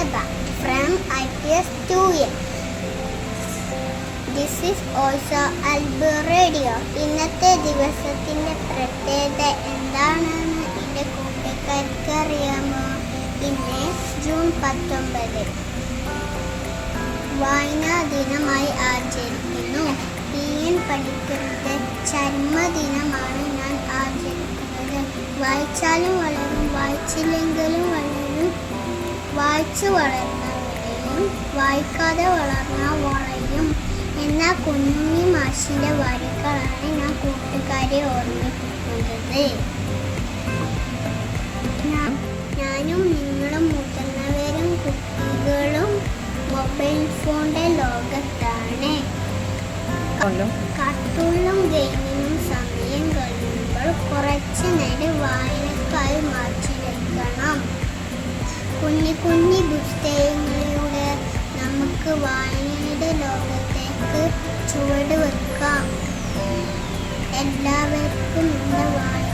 Seba from IPS 2A. This is also Albu Radio. ഇന്നത്തെ ദിവസത്തിന്റെ പ്രത്യേകത എന്താണെന്ന് എൻ്റെ കൂട്ടുകാർക്ക് അറിയാമോ? ഇന്ന് ജൂൺ 19 വായനാ ദിനമായി ആചരിക്കുന്നു. PN പണിക്കരുടെ ചരമദിനമാണ് ഞാൻ ആചരിക്കുന്നത്. വായിച്ചാലും വളരും, വായിച്ചില്ലെങ്കിലും വളരും. വായിച്ചു വളർന്നവരെയും വായിക്കാതെ വളർന്നാൽ വളയും എന്ന കുഞ്ഞുണ്ണി മാഷിന്റെ വരികളാണ് ഞാൻ കൂട്ടുകാരെ ഓർമ്മിപ്പിക്കുന്നത്. ഞാനും നിങ്ങളും മുതിർന്നവരും കുട്ടികളും മൊബൈൽ ഫോണിന്റെ ലോകത്താണ്. കാർട്ടൂണിലും ഗെയിമിനും സമയം കഴിയുമ്പോൾ കുറച്ചു നേരം വായനക്കായി മാറ്റി വെക്കണം. കുഞ്ഞു കുഞ്ഞു പുസ്തകങ്ങളിലൂടെ നമുക്ക് വായനയുടെ ലോകത്തേക്ക് ചുവട് വെക്കാം. എല്ലാവർക്കും എൻ്റെ വായന